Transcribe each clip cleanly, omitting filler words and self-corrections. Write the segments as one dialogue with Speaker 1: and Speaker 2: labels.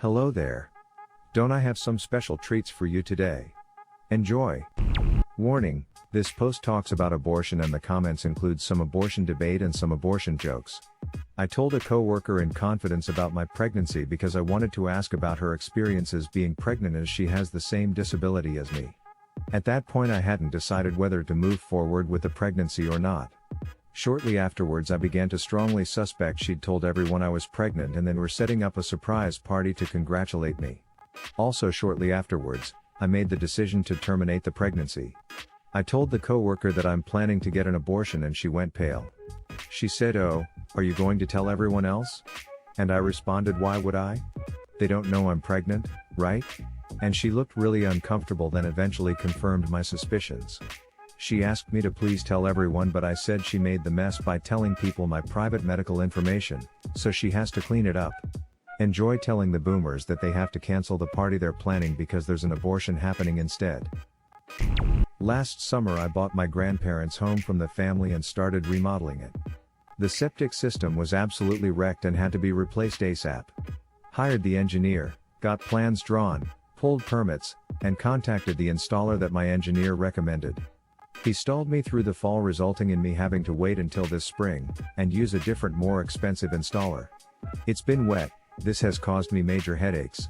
Speaker 1: Hello there. Don't I have some special treats for you today? Enjoy. Warning, this post talks about abortion and the comments include some abortion debate and some abortion jokes. I told a coworker in confidence about my pregnancy because I wanted to ask about her experiences being pregnant as she has the same disability as me. At that point I hadn't decided whether to move forward with the pregnancy or not. Shortly afterwards I began to strongly suspect she'd told everyone I was pregnant and then were setting up a surprise party to congratulate me. Also shortly afterwards, I made the decision to terminate the pregnancy. I told the coworker that I'm planning to get an abortion and she went pale. She said, "Oh, are you going to tell everyone else?" And I responded, "Why would I? They don't know I'm pregnant, right?" And she looked really uncomfortable, then eventually confirmed my suspicions. She asked me to please tell everyone, but I said she made the mess by telling people my private medical information, so she has to clean it up. Enjoy telling the boomers that they have to cancel the party they're planning because there's an abortion happening instead. Last summer I bought my grandparents' home from the family and started remodeling it. The septic system was absolutely wrecked and had to be replaced ASAP. Hired the engineer, got plans drawn, pulled permits, and contacted the installer that my engineer recommended. He stalled me through the fall, resulting in me having to wait until this spring, and use a different, more expensive installer. It's been wet. This has caused me major headaches.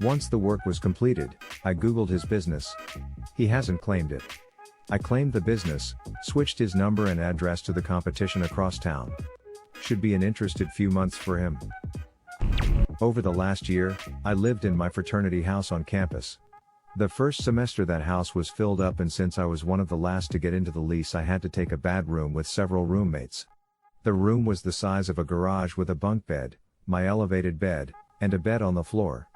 Speaker 1: Once the work was completed, I googled his business. He hasn't claimed it. I claimed the business, switched his number and address to the competition across town. Should be an interested few months for him. Over the last year, I lived in my fraternity house on campus. The first semester that house was filled up, and since I was one of the last to get into the lease I had to take a bad room with several roommates. The room was the size of a garage with a bunk bed, my elevated bed, and a bed on the floor.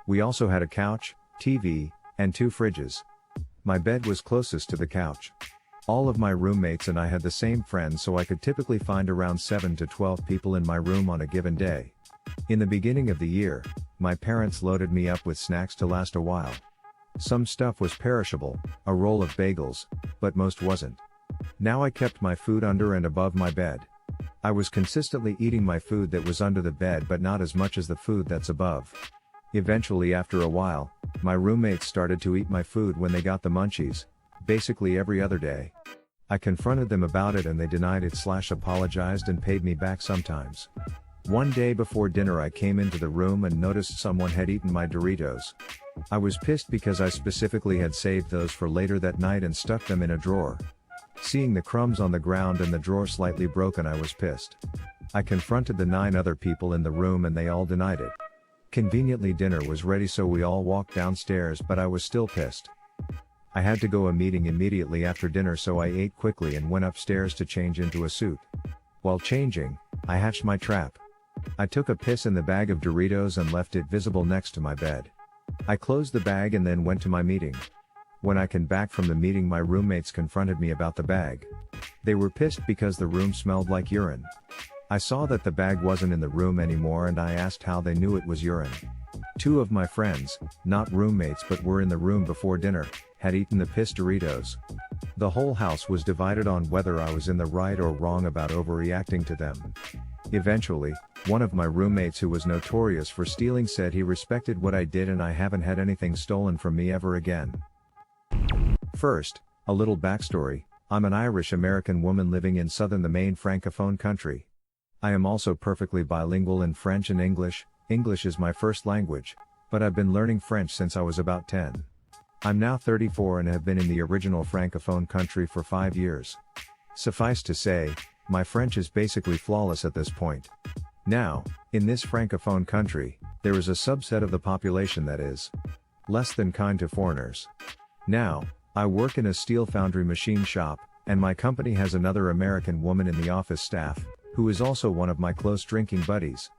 Speaker 1: We also had a couch, TV, and 2 fridges. My bed was closest to the couch. All of my roommates and I had the same friends, so I could typically find around 7 to 12 people in my room on a given day. In the beginning of the year, my parents loaded me up with snacks to last a while. Some stuff was perishable, a roll of bagels, but most wasn't. Now I kept my food under and above my bed. I was consistently eating my food that was under the bed, but not as much as the food that's above. Eventually, after a while, my roommates started to eat my food when they got the munchies, basically every other day. I confronted them about it and they denied it/apologized and paid me back sometimes. One day before dinner I came into the room and noticed someone had eaten my Doritos. I was pissed because I specifically had saved those for later that night and stuck them in a drawer. Seeing the crumbs on the ground and the drawer slightly broken, I was pissed. I confronted the 9 other people in the room and they all denied it. Conveniently dinner was ready, so we all walked downstairs, but I was still pissed. I had to go to a meeting immediately after dinner, so I ate quickly and went upstairs to change into a suit. While changing, I hatched my trap. I took a piss in the bag of Doritos and left it visible next to my bed. I closed the bag and then went to my meeting. When I came back from the meeting, my roommates confronted me about the bag. They were pissed because the room smelled like urine. I saw that the bag wasn't in the room anymore and I asked how they knew it was urine. 2 of my friends, not roommates but were in the room before dinner, had eaten the piss Doritos. The whole house was divided on whether I was in the right or wrong about overreacting to them. Eventually, one of my roommates, who was notorious for stealing, said he respected what I did and I haven't had anything stolen from me ever again. First, a little backstory. I'm an Irish-American woman living in southern the main francophone country. I am also perfectly bilingual in French and English. English is my first language, but I've been learning French since I was about 10. I'm now 34 and have been in the original francophone country for 5 years. Suffice to say, my French is basically flawless at this point. Now, in this francophone country, there is a subset of the population that is less than kind to foreigners. Now, I work in a steel foundry machine shop, and my company has another American woman in the office staff, who is also one of my close drinking buddies.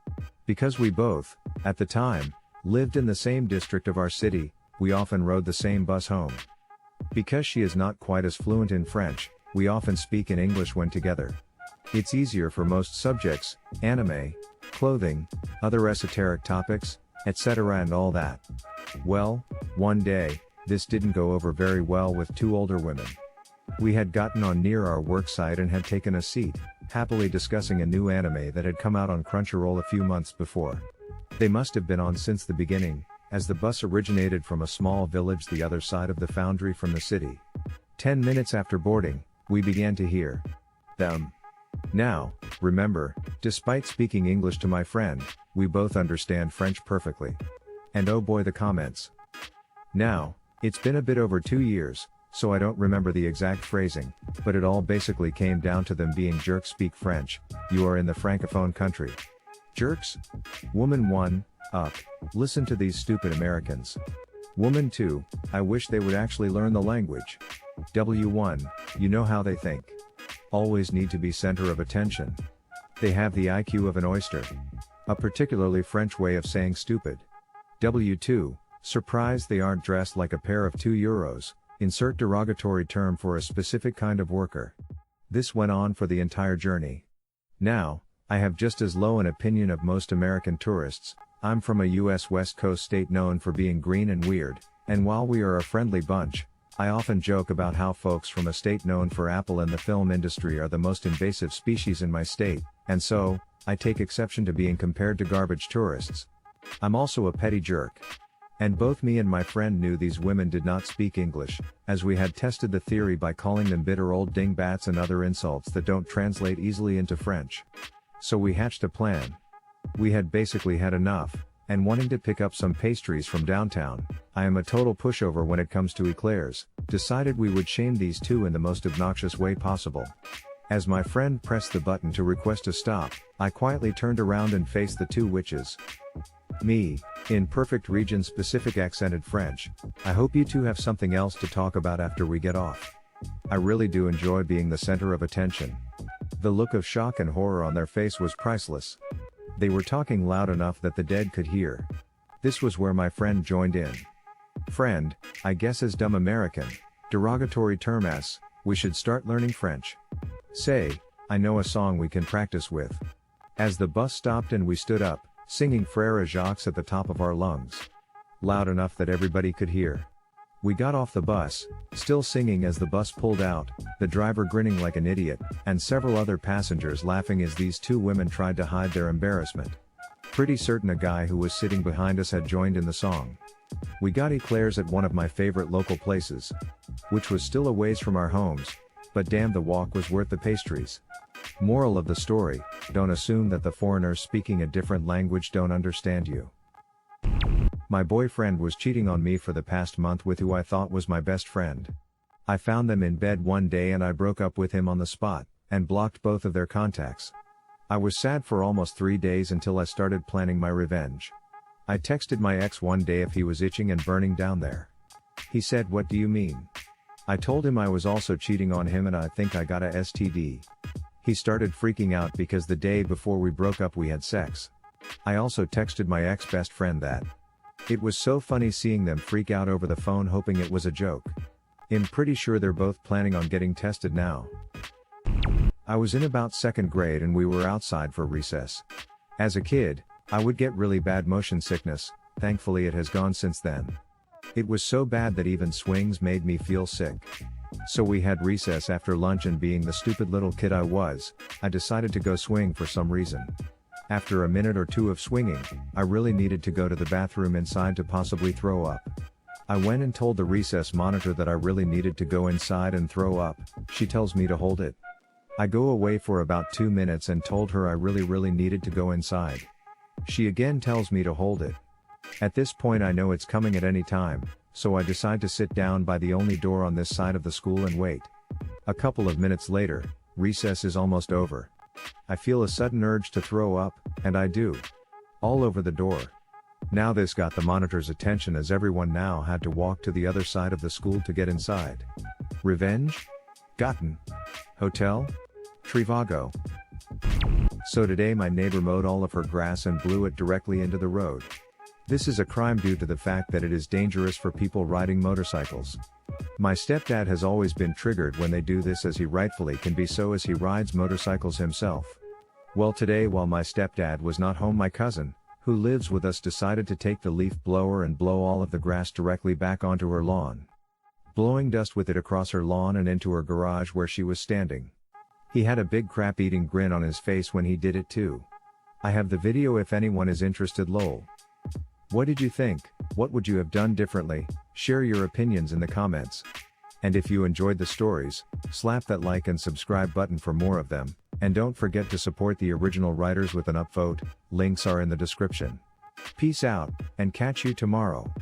Speaker 1: Because we both, at the time, lived in the same district of our city, we often rode the same bus home. Because she is not quite as fluent in French, we often speak in English when together. It's easier for most subjects, anime, clothing, other esoteric topics, etc. and all that. Well, one day, this didn't go over very well with 2 older women. We had gotten on near our work site and had taken a seat, happily discussing a new anime that had come out on Crunchyroll a few months before. They must have been on since the beginning, as the bus originated from a small village the other side of the foundry from the city. 10 minutes after boarding, we began to hear them. Now, remember, despite speaking English to my friend, we both understand French perfectly. And oh boy, the comments. Now, it's been a bit over 2 years, so I don't remember the exact phrasing, but it all basically came down to them being jerks. Speak French, you are in the francophone country. Jerks? Woman 1, up, listen to these stupid Americans. Woman 2, I wish they would actually learn the language. W1, you know how they think. Always need to be center of attention. They have the IQ of an oyster. A particularly French way of saying stupid. W2, surprised they aren't dressed like a pair of €2. Insert derogatory term for a specific kind of worker. This went on for the entire journey. Now, I have just as low an opinion of most American tourists. I'm from a US West Coast state known for being green and weird, and while we are a friendly bunch, I often joke about how folks from a state known for Apple and the film industry are the most invasive species in my state, and so, I take exception to being compared to garbage tourists. I'm also a petty jerk. And both me and my friend knew these women did not speak English, as we had tested the theory by calling them bitter old dingbats and other insults that don't translate easily into French. So we hatched a plan. We had basically had enough, and wanting to pick up some pastries from downtown, I am a total pushover when it comes to eclairs, decided we would shame these two in the most obnoxious way possible. As my friend pressed the button to request a stop, I quietly turned around and faced the two witches. Me, in perfect region-specific accented French, I hope you two have something else to talk about after we get off. I really do enjoy being the center of attention. The look of shock and horror on their face was priceless. They were talking loud enough that the dead could hear. This was where my friend joined in. Friend, I guess as dumb American, derogatory term s, we should start learning French. Say, I know a song we can practice with. As the bus stopped and we stood up, singing Frère Jacques at the top of our lungs. Loud enough that everybody could hear. We got off the bus, still singing as the bus pulled out, the driver grinning like an idiot, and several other passengers laughing as these two women tried to hide their embarrassment. Pretty certain a guy who was sitting behind us had joined in the song. We got eclairs at one of my favorite local places, which was still a ways from our homes, but damn, the walk was worth the pastries. Moral of the story, don't assume that the foreigners speaking a different language don't understand you. My boyfriend was cheating on me for the past month with who I thought was my best friend. I found them in bed one day and I broke up with him on the spot, and blocked both of their contacts. I was sad for almost 3 days until I started planning my revenge. I texted my ex one day if he was itching and burning down there. He said, "What do you mean?" I told him I was also cheating on him and I think I got a STD. He started freaking out because the day before we broke up we had sex. I also texted my ex-best friend that. It was so funny seeing them freak out over the phone hoping it was a joke. I'm pretty sure they're both planning on getting tested now. I was in about 2nd grade and we were outside for recess. As a kid, I would get really bad motion sickness, thankfully it has gone since then. It was so bad that even swings made me feel sick. So we had recess after lunch and being the stupid little kid I was, I decided to go swing for some reason. After a minute or two of swinging, I really needed to go to the bathroom inside to possibly throw up. I went and told the recess monitor that I really needed to go inside and throw up. She tells me to hold it. I go away for about 2 minutes and told her I really needed to go inside. She again tells me to hold it. At this point I know it's coming at any time, so I decide to sit down by the only door on this side of the school and wait. A couple of minutes later, recess is almost over. I feel a sudden urge to throw up, and I do. All over the door. Now this got the monitor's attention as everyone now had to walk to the other side of the school to get inside. Revenge? Gotten. Hotel? Trivago. So today my neighbor mowed all of her grass and blew it directly into the road. This is a crime due to the fact that it is dangerous for people riding motorcycles. My stepdad has always been triggered when they do this as he rightfully can be so as he rides motorcycles himself. Well, today while my stepdad was not home, my cousin, who lives with us, decided to take the leaf blower and blow all of the grass directly back onto her lawn. Blowing dust with it across her lawn and into her garage where she was standing. He had a big crap-eating grin on his face when he did it too. I have the video if anyone is interested, lol. What did you think? What would you have done differently? Share your opinions in the comments. And if you enjoyed the stories, slap that like and subscribe button for more of them, and don't forget to support the original writers with an upvote. Links are in the description. Peace out, and catch you tomorrow.